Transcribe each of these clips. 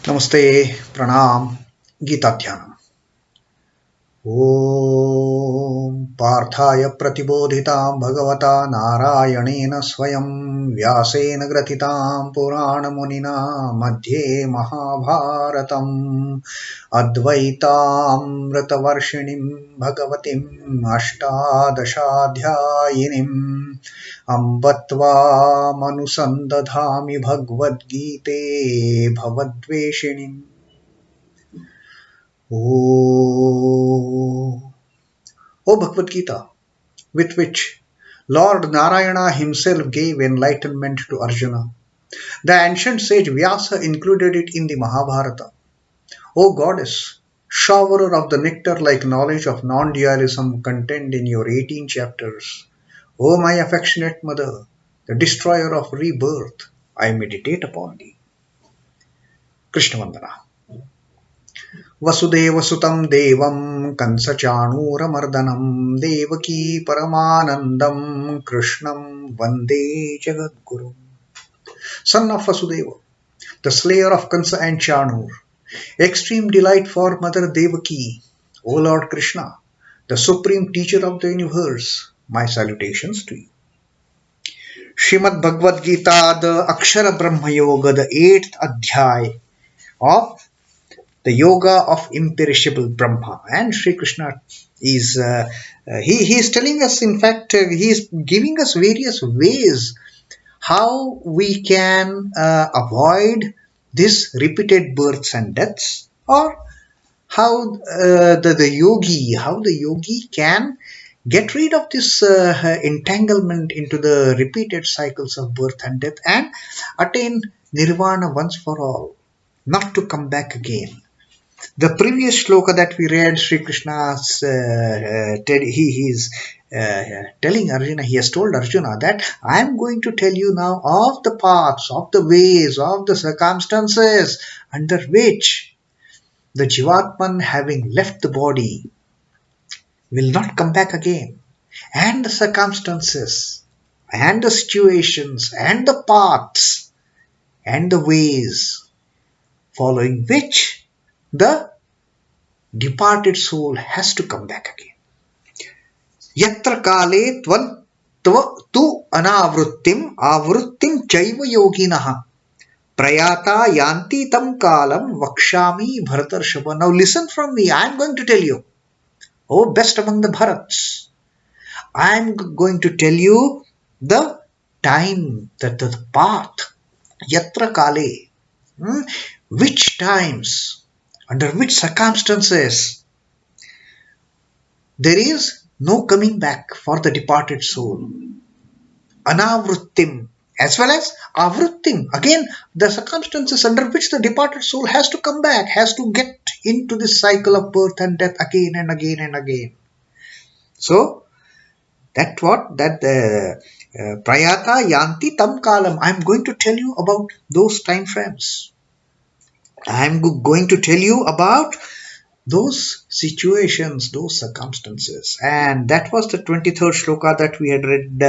Namaste, Pranam, Gita Dhyanam. Om Parthaya Pratibodhitam Bhagavata Narayanena Swayam Vyasena Gratitam Purana Munina Madhye Mahabharatam Advaitam Ratavarshinim Bhagavatim Ashtadashadhyayinim Ambatva Manusandadhami Bhagavad Gite Bhavadveshinim. O Bhagavad Gita, with which Lord Narayana himself gave enlightenment to Arjuna. The ancient sage Vyasa included it in the Mahabharata. O Goddess, showerer of the nectar-like knowledge of non-dualism contained in your 18 chapters. O my affectionate mother, the destroyer of rebirth, I meditate upon thee. Krishna Vandana. वसुदेवसुतं देवं कंसचाणूरमर्दनं देवकी परमानन्दं कृष्णं वन्दे जगद्गुरुम्. Son of Vasudeva, the slayer of Kansa and Chanur, extreme delight for Mother Devaki, O Lord Krishna, the supreme teacher of the universe, my salutations to you. Srimad Bhagavad Gita, the Akshar Brahma Yoga, the 8th Adhyay of the yoga of imperishable Brahma. And Sri Krishna is he is telling us, in fact, he is giving us various ways how we can avoid this repeated births and deaths, or how the yogi can get rid of this entanglement into the repeated cycles of birth and death and attain nirvana once for all, not to come back again. The previous shloka that we read, Sri Krishna is telling Arjuna, he has told Arjuna that I am going to tell you now of the paths, of the ways, of the circumstances under which the Jivatman, having left the body, will not come back again, and the circumstances and the situations and the paths and the ways following which the departed soul has to come back again. Yatra kale tu anavrittim avrittim chaiva yoginaha prayātā yanti tam kalam vakshami bharatarshava. Now listen from me, I am going to tell you, oh best among the Bharats, I am going to tell you the time, the path, yatra kale, which times, under which circumstances there is no coming back for the departed soul. Anavrittim as well as avrittim. Again, the circumstances under which the departed soul has to come back, has to get into this cycle of birth and death again and again and again. So, prayātā yanti tam kalam. I am going to tell you about those time frames. I am going to tell you about those situations, those circumstances. And that was the 23rd shloka that we had read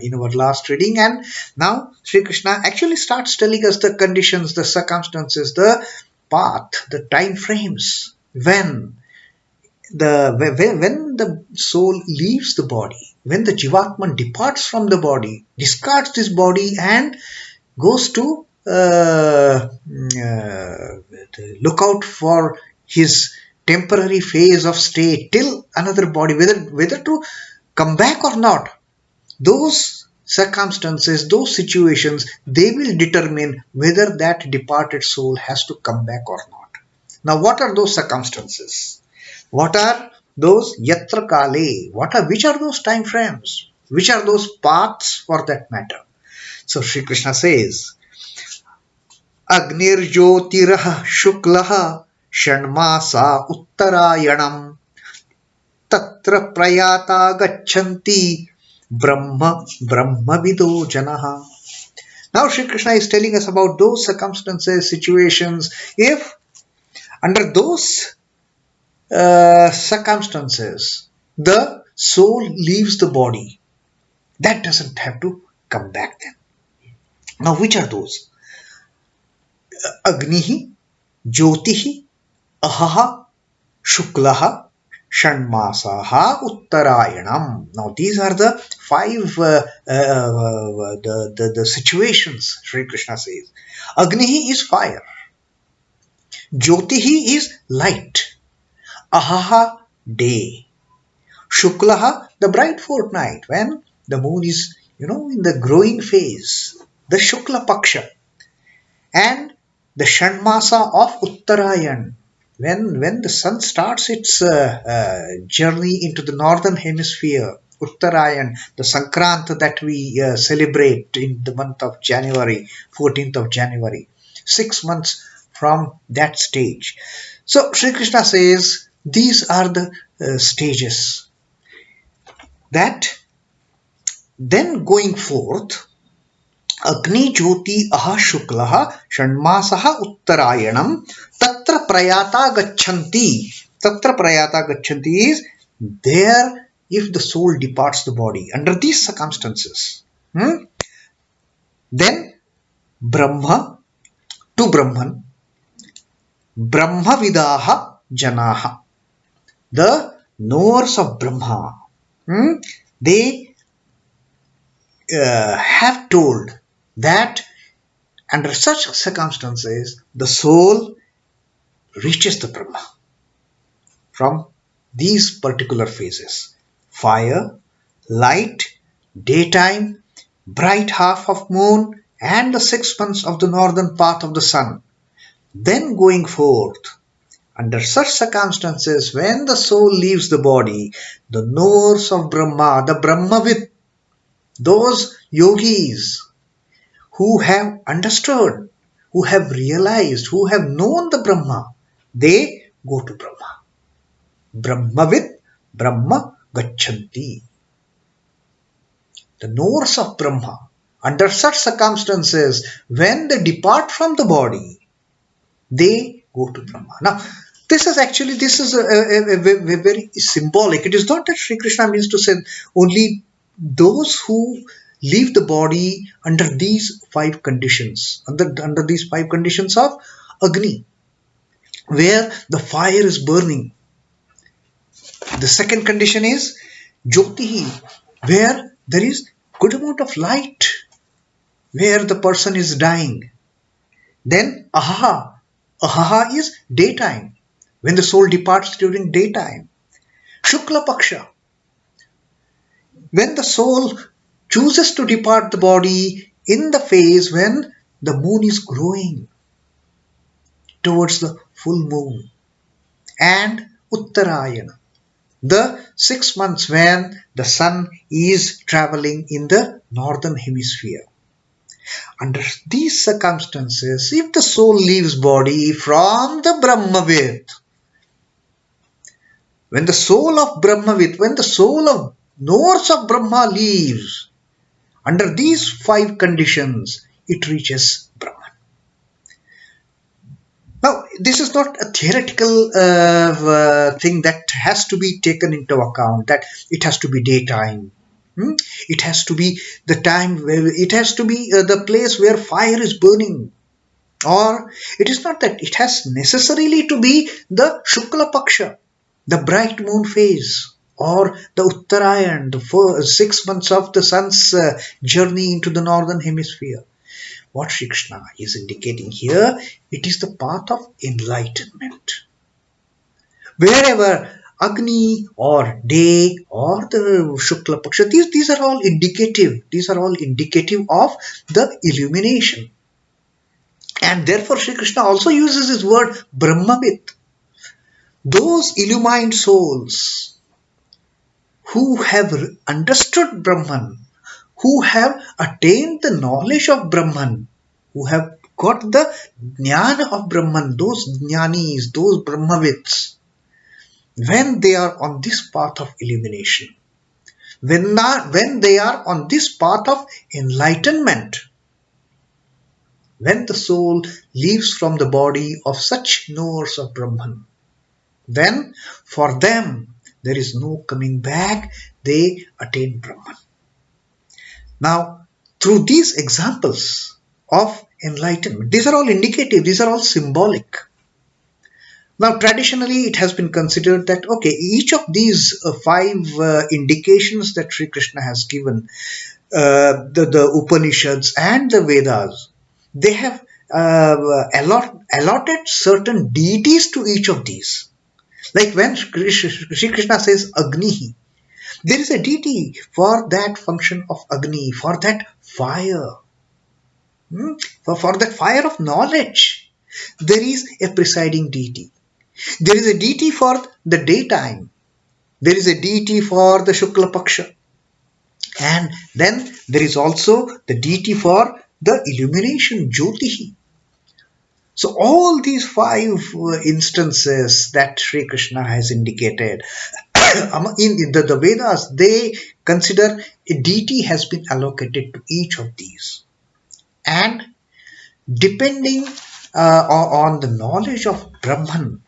in our last reading. And now Sri Krishna actually starts telling us the conditions, the circumstances, the path, the time frames when the soul leaves the body, when the Jivatman departs from the body, discards this body and goes to look out for his temporary phase of stay till another body, whether to come back or not. Those circumstances, those situations, they will determine whether that departed soul has to come back or not. Now, what are those circumstances? What are those yatra kale? Which are those time frames? Which are those paths for that matter? So Sri Krishna says, agnir jyotir śhuklaḥ ṣhaṇ-māsā uttarāyaṇam tatra prayātā gachchhanti brahma-vido janāḥ. Now Sri Krishna is telling us about those circumstances, situations. If under those circumstances the soul leaves the body, that doesn't have to come back then. Now which are those? Agnihi, jyotihi, ahaḥ, śhuklaḥ, ṣhaṇ-māsā, uttarāyaṇam. Now these are the five the situations Sri Krishna says. Agni is fire. Jyotihi is light. Ahaḥ, day. Śhuklaḥ, the bright fortnight, when the moon is, in the growing phase, the Shukla Paksha. And the ṣhaṇ-māsā of Uttarayan, when the sun starts its journey into the northern hemisphere, Uttarayan, the Sankrant that we celebrate in the month of January, 14th of January, 6 months from that stage. So Sri Krishna says these are the stages. That then going forth, Agni, Jyoti, ahaḥ, śhuklaḥ, ṣhaṇ-māsā, uttarāyaṇam, tatra prayātā gachchhanti. Tatra prayātā gachchanti is there if the soul departs the body under these circumstances. Then Brahma to Brahman, brahma-vido janāḥ, the knowers of Brahma. They have told that under such circumstances the soul reaches the Brahma from these particular phases: fire, light, daytime, bright half of moon, and the 6 months of the northern path of the sun. Then going forth, under such circumstances, when the soul leaves the body, the knowers of Brahma, the brahma-vido, those yogis who have understood, who have realized, who have known the Brahma, they go to Brahma. Brahma-vido, Brahma gachchanti. The knowers of Brahma, under such circumstances, when they depart from the body, they go to Brahma. Now, this is a very symbolic. It is not that Sri Krishna means to say only those who leave the body under these 5 conditions, under these 5 conditions of Agni, where the fire is burning. The second condition is Jyotihi, where there is good amount of light, where the person is dying. Then ahaḥ. Ahaḥ is daytime, when the soul departs during daytime. Shukla Paksha, when the soul chooses to depart the body in the phase when the moon is growing towards the full moon. And Uttarāyaṇam, the 6 months when the sun is traveling in the northern hemisphere. Under these circumstances, if the soul leaves body from the brahma-vido, when the soul of brahma-vido, when the soul of knowers of Brahma leaves, under these 5 conditions, it reaches Brahman. Now, this is not a theoretical thing that has to be taken into account, that it has to be daytime. It has to be the time where it has to be the place where fire is burning. Or it is not that it has necessarily to be the Shukla Paksha, the bright moon phase, or the Uttarayaṇ, the 6 months of the sun's journey into the northern hemisphere. What Shri Krishna is indicating here, it is the path of enlightenment. Wherever Agni or day or the Shukla Paksha, these are all indicative. These are all indicative of the illumination. And therefore Shri Krishna also uses his word brahma-vido. Those illumined souls who have understood Brahman, who have attained the knowledge of Brahman, who have got the jnana of Brahman, those jnanis, those brahma-vids, when they are on this path of illumination, when they are on this path of enlightenment, when the soul leaves from the body of such knowers of Brahman, then for them there is no coming back, they attain Brahman. Now, through these examples of enlightenment, these are all indicative, these are all symbolic. Now, traditionally, it has been considered that, okay, each of these five indications that Sri Krishna has given, the Upanishads and the Vedas, they have allotted certain deities to each of these. Like when Sri Krishna says Agni, there is a deity for that function of Agni, for that fire, for that fire of knowledge. There is a presiding deity. There is a deity for the daytime. There is a deity for the Shukla And then there is also the deity for the illumination, jyotir. So all these five instances that Sri Krishna has indicated in the Vedas, they consider a deity has been allocated to each of these. And depending on the knowledge of Brahman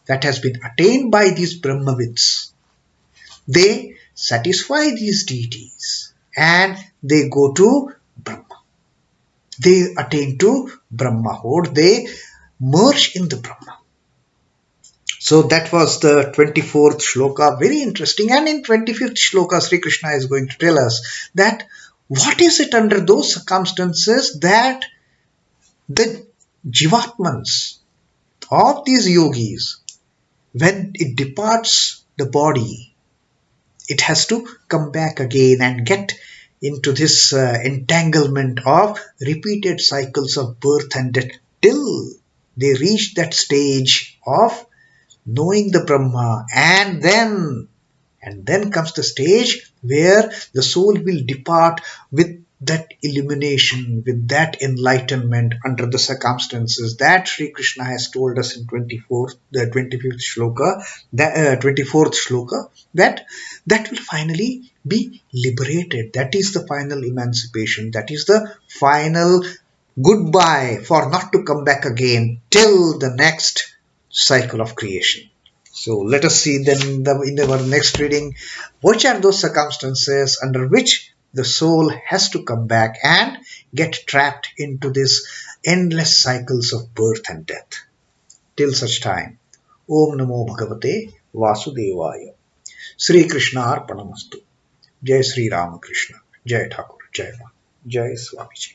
that has been attained by these brahma-vids, they satisfy these deities and they go to Brahma. They attain to Brahmahood. They merge in the Brahma. So that was the 24th shloka. Very interesting. And in 25th shloka, Sri Krishna is going to tell us that what is it under those circumstances that the jivatmans of these yogis, when it departs the body, it has to come back again and get into this entanglement of repeated cycles of birth and death till they reach that stage of knowing the Brahma, and then comes the stage where the soul will depart with that illumination, with that enlightenment under the circumstances that Sri Krishna has told us in the 25th shloka, the 24th shloka, that will finally be liberated. That is the final emancipation. That is the final goodbye for not to come back again till the next cycle of creation. So let us see then in our next reading, which are those circumstances under which the soul has to come back and get trapped into these endless cycles of birth and death. Till such time, Om Namo Bhagavate Vasudevaya. Sri Krishna Arpanamastu. Jai Sri Ramakrishna. Jai Thakur. Jai Ma. Jai Swamiji.